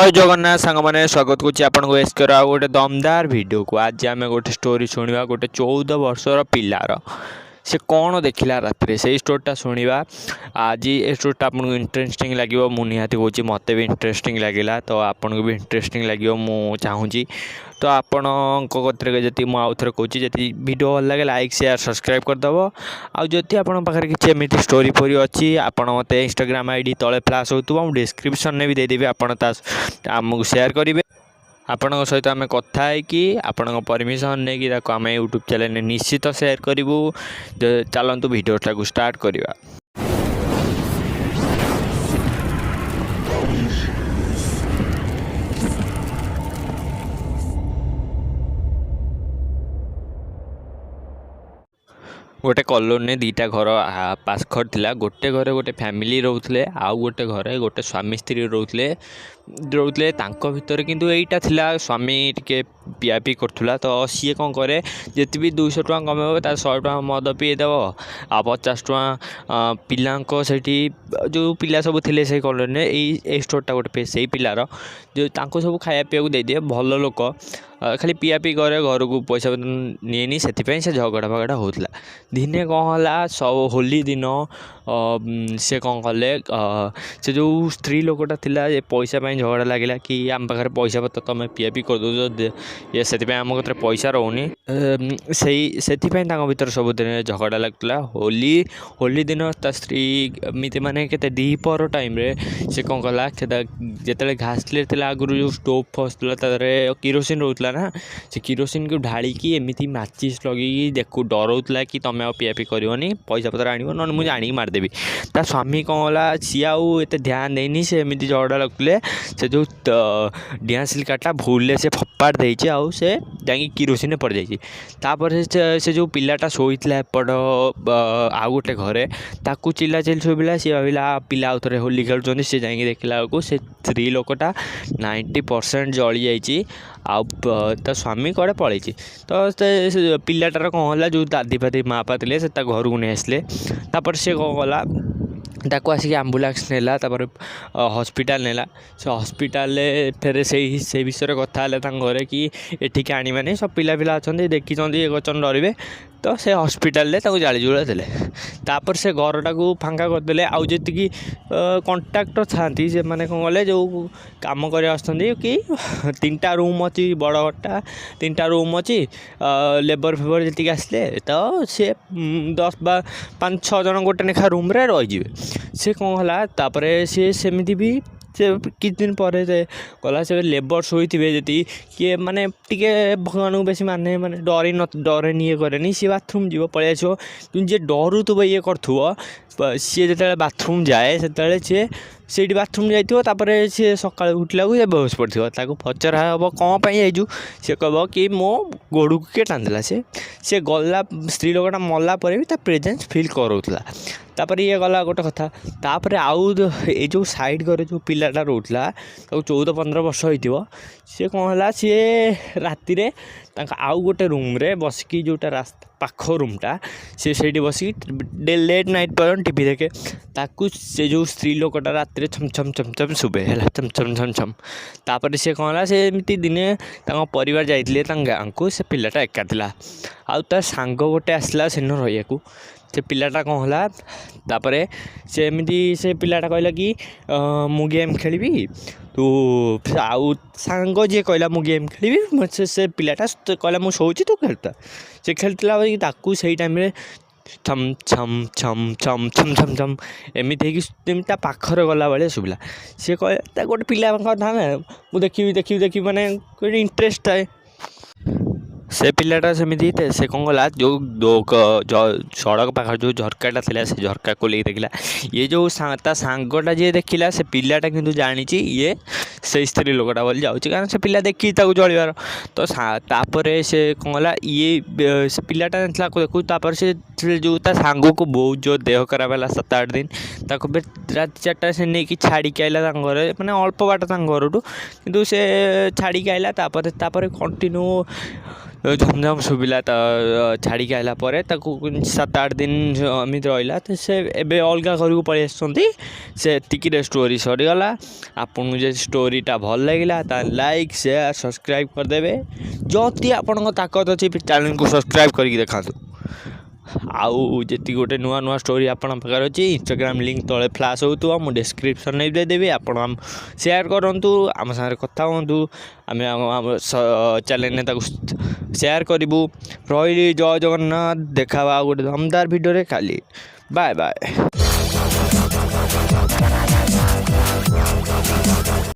जय जगन्नाथ सांग मैंने स्वागत करुच्ची आपको एसकर आ गोटे दमदार वीडियो को। आज आम गोटे स्टोरी शुणा गोटे 14 वर्षर पिलार से कौन देखला रात से स्टोरीटा शुणा। आज ये स्टोरीटा आपको इंटरेस्टिंग लगे मुझे निहाती कौच मत भी इंटरेस्टिंग लगे तो आपको भी इंटरेस्टिंग लगे मुझे चाहूँगी। तो आपण जी मुझे आउ थे कहूँ जी वीडियो भल लगे लाइक शेयर सब्सक्राइब करदेव। आदि आपण पाखे किसी एमती स्टोरी फोरी अच्छी आपण मत इंस्टाग्राम आईडी तले फ्लाश हो डिस्क्रिप्शन में भी देदेवी आमको शेयर करेंगे। आपण सहित आम कथा कि आपण परमिशन नहीं कि आम यूट्यूब चैनल निश्चित शेयर करूँ। चलतु वीडियोटा को स्टार्ट करवा। गोटे कॉलोनी दीटा घर पाखर थिला। गोटे घरे गोटे फैमिली रोते आउ गोटे घरे गोटे स्वामी स्त्री रोते तांको भितर किंतु एटा थिला स्वामी टिके पियापी करूला। तो सी कौन करे जिते भी 200 टଙ୍କା कमेब तार 100 टଙ୍କା मद पीदेव आ 50 टଙ୍କା पिलांको सेठी जो पिला सब थिले से कॉलोनी ए स्टोरटा गोटे से पिलार जो तांको सब खाया पीया को दे दिए। भल लोक खाली पियापी करे घर को पैसा निएनी से झगड़ा फगड़ा होता। दिने कौन है सब होली दिन से कौन कले से जो स्त्री लोकटा थिला पैसा झगड़ा लगे कि आम पाखे पैसा पत्र तुम पियापी कर दो ये से आम कत पैसा रोनी से भर सबुदिन झगड़ा लगता। होली दिन ता स्त्री एमती माने के दीपर टाइम से कौन कला जिते घास आगुरी जो स्टोव फसला किरोसिन रोला ना से किरोसिन को ढालिकी एमती माचिस लगे देखू डरौला कि तुम आ पियापी करनी पैसा पत्र आण ना मुझे आनिक मारिदेवी। ता स्वामी कौन है सी आउ एत ध्यान देनी से एमती झगड़ा लगुले से जो डिआसिल काटा भूल से फपाड़ देती आउ से जाकि किरोसिन पड़ जापर से जो पिलाटा शोला एपट आउ गोटे घरे ताकू चिल्ला चिल्ली शोला सी भाविला पिला आउ थे होली खेलुँच सी जा देखला बेलू से स्त्री लोकटा 90% जली जाइए आ स्वामी कड़े पलि। तो पिलाटार कौन है जो दादी फादी माँ पा थे से घर को नहीं आसले सी कौन कला ताको आसिक आम्बुलांस नेला हॉस्पिटल नेला से हॉस्पिटल फेर से विषय कथा घरे कि एठिक आने सब पिला पिला अच्छा देखी ये गचन डरवे तो से हॉस्पिटल जाली जुला देले तापर से घरटा को फांका करदे। आउ जी कंट्राक्टर थांती से माने कौन कले जो काम कर कि 3टा रूम अच्छी बड़ घरटा 3टा रूम अच्छी लेबर फेबर जी आसले तो सी 5-6 जन गोटे लेखा रूम रे रही से कौन है तापर सी सेमती भी से किछ दिन पर गला से लेबर शोथे जी किए माने टिके भगवान को बेसी माने माने डरे ये करे सी बाथरूम जीव पलि आसो जे डरुव ये कर सी जो बाथरूम जाए से से बाथरूम जाइए सी सका उठला से बेहोश पड़े पचरा हम कौन जाइजु सी कह कि मो गोड़ को किए टाँला से गला स्त्री लोकटा मला पर भी प्रेजेंस फिल करूला। तापर ये गला गोटे कथा तापर आउ ये जो साइड घरे जो पिलाटा रोला 14-15 वर्ष हो सी कौन है सी राति आउ गोटे रूम रे बसिकी जोटा रास्ता पाख रूमटा से बसिकी लेट नाइट पर टीवी देखे ताकू से जो स्त्री लोकटा रात छम छम छम छम शुभे है छम छम छम छम तापर से कौन है से एमती दिने परिवार जाइए गाँव को से पिलाटा एका थिला आउ तार सांग गोटे आसला सेन रही से पिलाटा कौन है तापर से एमती से पिलाटा कहला कि मु गेम खेली तो आउ सांग जी कहला मु गेम खेली से पिलाटा कहला मु शोची तू खेलता से खेलता ताकू से टाइम छम छम छम छम छम छम छम एमती पाखर गला भाई शुभला सी कह गोटे पिला था ना मुझे देखी माने इंटरेस्ट थाए से पिलाटा सेमती से कौन गला जो सड़क पाख जो झरकाटा था से झरका को लेके देखला ये जो सांगटा जी देखला से पिलाटा किंतु जानी ये से स्त्री लोकटा बोली जाऊँ कारण से पिला देखी चलवार तो तापर से कौन गला ये से पिलाटा देखू तापर से जो सांग को बहुत जो देह खराब है 7-8 दिन रात 4टा से नहीं कि छाड़ी आइला घर मैंने अल्प बाट घर किंतु से छाड़ी आइला कंटिन्यू झमझम शुभिला छाड़ी आइला 7-8 दिन एमती रहा तो से एवं अलग घर को पलि आसती से स्टोरी सरीगला। आपको जे स्टोरी ଷ୍ଟୋରିଟା ଭଲ ଲାଗିଲା ତାହେଲେ ଲାଇକ୍ ସେୟାର ସବସ୍କ୍ରାଇବ୍ କରିଦେବେ। ଯଦି ଆପଣଙ୍କ ତାକତ ଅଛି ଚ୍ୟାନେଲ୍କୁ ସବସ୍କ୍ରାଇବ୍ କରିକି ଦେଖାନ୍ତୁ। ଆଉ ଯେତିକି ଗୋଟେ ନୂଆ ନୂଆ ଷ୍ଟୋରି ଆପଣଙ୍କ ପାଖରେ ଅଛି ଇନଷ୍ଟାଗ୍ରାମ୍ ଲିଙ୍କ୍ ତଳେ ଫ୍ଲାସ୍ ହେଉଥିବ, ମୁଁ ଡେସ୍କ୍ରିପ୍ସନ୍ରେ ଦେଇଦେବି। ଆପଣ ସେୟାର କରନ୍ତୁ, ଆମ ସାଙ୍ଗରେ କଥା ହୁଅନ୍ତୁ, ଆମେ ଆମ ଚ୍ୟାନେଲ୍ରେ ତାକୁ ସେୟାର କରିବୁ। ରହିଲି, ଜୟ ଜଗନ୍ନାଥ। ଦେଖା ହେବା ଆଉ ଗୋଟେ ଦମଦାର ଭିଡ଼ିଓରେ କାଲି। Bye bye.